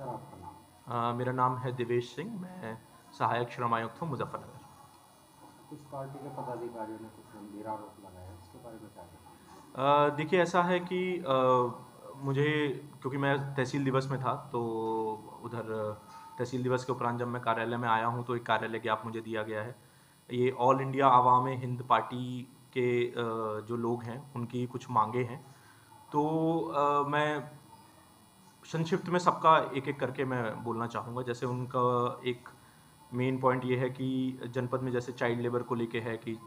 Sir आपका नाम? मेरा नाम है दिवेश सिंह। मैं सहायक श्रम आयुक्त हूँ मुजफ्फरनगर। कुछ पार्टी के पदाधिकारियों ने कुछ गंभीर आरोप लगाए हैं, इसके बारे में क्या कहना है? देखिए, ऐसा है कि मुझे, क्योंकि मैं तहसील दिवस में था, तो उधर तहसील दिवस के उपरांत जब मैं कार्यालय में आया हूँ तो एक कार्यालय ज्ञाप मुझे दिया गया है। ये ऑल इंडिया आवाम हिंद पार्टी के जो लोग हैं उनकी कुछ मांगे हैं। तो मैं संक्षिप्त में सबका एक एक करके मैं बोलना चाहूँगा। जैसे उनका एक मेन पॉइंट ये है कि जनपद में जैसे चाइल्ड लेबर को लेके है कि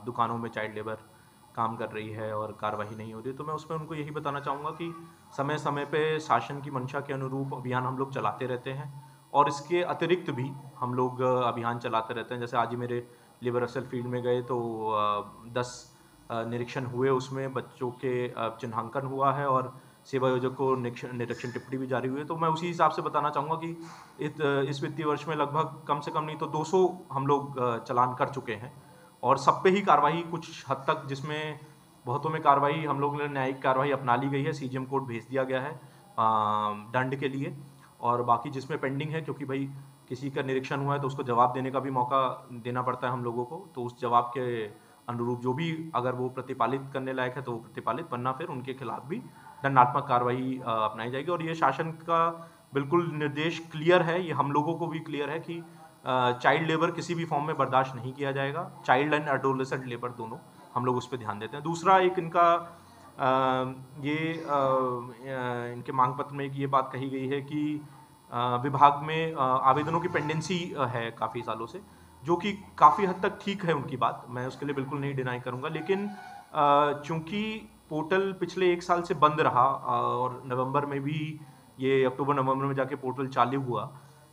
दुकानों में चाइल्ड लेबर काम कर रही है और कार्रवाई नहीं हो रही। तो मैं उसमें उनको यही बताना चाहूँगा कि समय समय पे शासन की मंशा के अनुरूप अभियान हम लोग चलाते रहते हैं, और इसके अतिरिक्त भी हम लोग अभियान चलाते रहते हैं। जैसे आज ही मेरे लेबर असल फील्ड में गए तो 10 निरीक्षण हुए, उसमें बच्चों के चिन्हांकन हुआ है और सेवा योजक को निरीक्षण टिप्पणी भी जारी हुई है। तो मैं उसी हिसाब से बताना चाहूँगा कि इस वित्तीय वर्ष में लगभग कम से कम नहीं तो 200 हम लोग चालान कर चुके हैं, और सब पे ही कार्रवाई कुछ हद तक, जिसमें बहुतों में कार्रवाई हम लोगों ने न्यायिक कार्रवाई अपना ली गई है, सीजीएम कोर्ट भेज दिया गया है दंड के लिए। और बाकी जिसमें पेंडिंग है, क्योंकि भाई किसी का निरीक्षण हुआ है तो उसको जवाब देने का भी मौका देना पड़ता है हम लोगों को, तो उस जवाब के अनुरूप जो भी अगर वो प्रतिपालित करने लायक है तो वो प्रतिपालित, वरना फिर उनके खिलाफ भी दंडात्मक कार्रवाई अपनाई जाएगी। और ये शासन का बिल्कुल निर्देश क्लियर है, ये हम लोगों को भी क्लियर है कि चाइल्ड लेबर किसी भी फॉर्म में बर्दाश्त नहीं किया जाएगा। चाइल्ड एंड एडोलेसेंट लेबर दोनों हम लोग उस पर ध्यान देते हैं। दूसरा एक इनका इनके मांग पत्र में एक ये बात कही गई है कि विभाग में आवेदनों की पेंडेंसी है काफ़ी सालों से, जो कि काफ़ी हद तक ठीक है उनकी बात, मैं उसके लिए बिल्कुल नहीं डिनाई करूँगा। लेकिन चूंकि पोर्टल पिछले 1 साल से बंद रहा, और नवंबर में भी, ये अक्टूबर नवंबर में जाके पोर्टल चालू हुआ,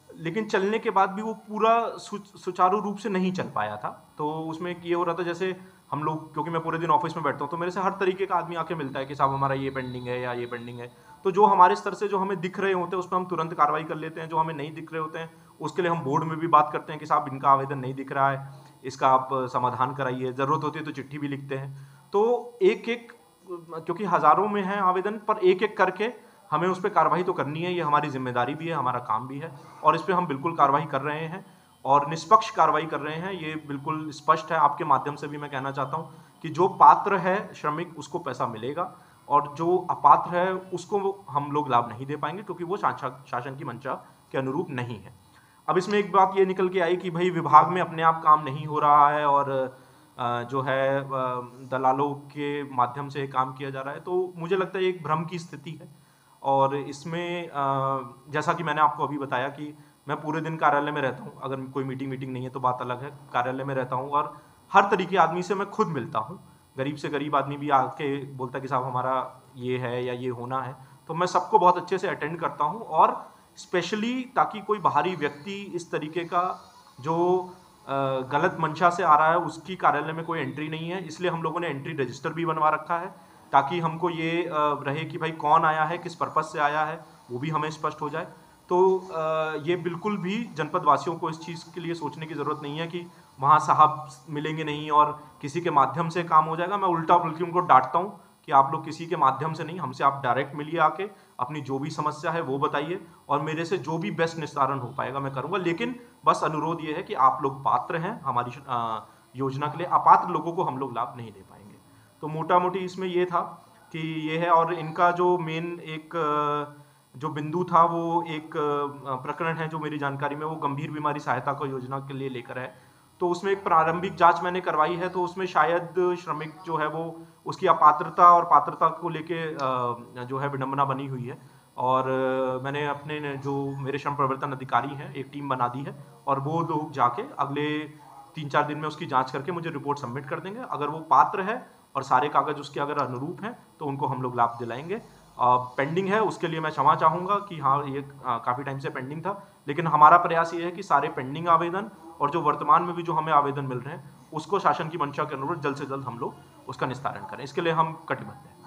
लेकिन चलने के बाद भी वो पूरा सुचारू रूप से नहीं चल पाया था। तो उसमें ये हो रहा था, जैसे हम लोग, क्योंकि मैं पूरे दिन ऑफिस में बैठता हूँ तो मेरे से हर तरीके का आदमी आके मिलता है कि साहब हमारा ये पेंडिंग है या ये पेंडिंग है। तो जो हमारे स्तर से जो हमें दिख रहे होते हैं उस पर हम तुरंत कार्रवाई कर लेते हैं, जो हमें नहीं दिख रहे होते हैं उसके लिए हम बोर्ड में भी बात करते हैं कि साहब इनका आवेदन नहीं दिख रहा है, इसका आप समाधान कराइए। ज़रूरत होती है तो चिट्ठी भी लिखते हैं। तो एक एक, क्योंकि हज़ारों में है आवेदन, पर एक एक करके हमें उस पर कार्रवाई तो करनी है, ये हमारी जिम्मेदारी भी है, हमारा काम भी है, और इस पर हम बिल्कुल कार्रवाई कर रहे हैं और निष्पक्ष कार्रवाई कर रहे हैं। ये बिल्कुल स्पष्ट है। आपके माध्यम से भी मैं कहना चाहता हूँ कि जो पात्र है श्रमिक उसको पैसा मिलेगा, और जो अपात्र है उसको हम लोग लाभ नहीं दे पाएंगे, क्योंकि वो शासन की मंशा के अनुरूप नहीं है। अब इसमें एक बात ये निकल के आई कि भाई विभाग में अपने आप काम नहीं हो रहा है और जो है दलालों के माध्यम से काम किया जा रहा है। तो मुझे लगता है एक भ्रम की स्थिति है, और इसमें जैसा कि मैंने आपको अभी बताया कि मैं पूरे दिन कार्यालय में रहता हूँ, अगर कोई मीटिंग नहीं है तो बात अलग है, कार्यालय में रहता हूँ और हर तरीके आदमी से मैं खुद मिलता हूँ। गरीब से गरीब आदमी भी आके बोलता है कि साहब हमारा ये है या ये होना है, तो मैं सबको बहुत अच्छे से अटेंड करता हूँ। और स्पेशली ताकि कोई बाहरी व्यक्ति इस तरीके का जो गलत मंशा से आ रहा है उसकी कार्यालय में कोई एंट्री नहीं है, इसलिए हम लोगों ने एंट्री रजिस्टर भी बनवा रखा है, ताकि हमको ये रहे कि भाई कौन आया है, किस पर्पज़ से आया है, वो भी हमें स्पष्ट हो जाए। तो ये बिल्कुल भी जनपद वासियों को इस चीज़ के लिए सोचने की ज़रूरत नहीं है कि वहाँ साहब मिलेंगे नहीं और किसी के माध्यम से काम हो जाएगा। मैं उल्टा बल्कि उनको डांटता हूँ कि आप लोग किसी के माध्यम से नहीं, हमसे आप डायरेक्ट मिलिए, आके अपनी जो भी समस्या है वो बताइए, और मेरे से जो भी बेस्ट निस्तारण हो पाएगा मैं करूँगा। लेकिन बस अनुरोध ये है कि आप लोग पात्र हैं हमारी योजना के लिए, अपात्र लोगों को हम लोग लाभ नहीं दे पाएंगे। तो मोटा मोटी इसमें ये था कि ये है। और इनका जो मेन एक जो बिंदु था वो एक प्रकरण है जो मेरी जानकारी में वो गंभीर बीमारी सहायता को योजना के लिए लेकर है। तो उसमें एक प्रारंभिक जांच मैंने करवाई है, तो उसमें शायद श्रमिक जो है वो उसकी अपात्रता और पात्रता को लेके जो है विडंबना बनी हुई है। और मैंने अपने जो मेरे श्रम प्रवर्तन अधिकारी हैं एक टीम बना दी है, और वो लोग जाके अगले 3-4 दिन में उसकी जांच करके मुझे रिपोर्ट सबमिट कर देंगे। अगर वो पात्र है और सारे कागज उसके अगर अनुरूप हैं तो उनको हम लोग लाभ दिलाएंगे। पेंडिंग है उसके लिए मैं क्षमा चाहूँगा कि हाँ ये काफ़ी टाइम से पेंडिंग था, लेकिन हमारा प्रयास ये है कि सारे पेंडिंग आवेदन और जो वर्तमान में भी जो हमें आवेदन मिल रहे हैं उसको शासन की मंशा के अनुरूप जल्द से जल्द हम लोग उसका निस्तारण करें। इसके लिए हम कटिबद्ध हैं।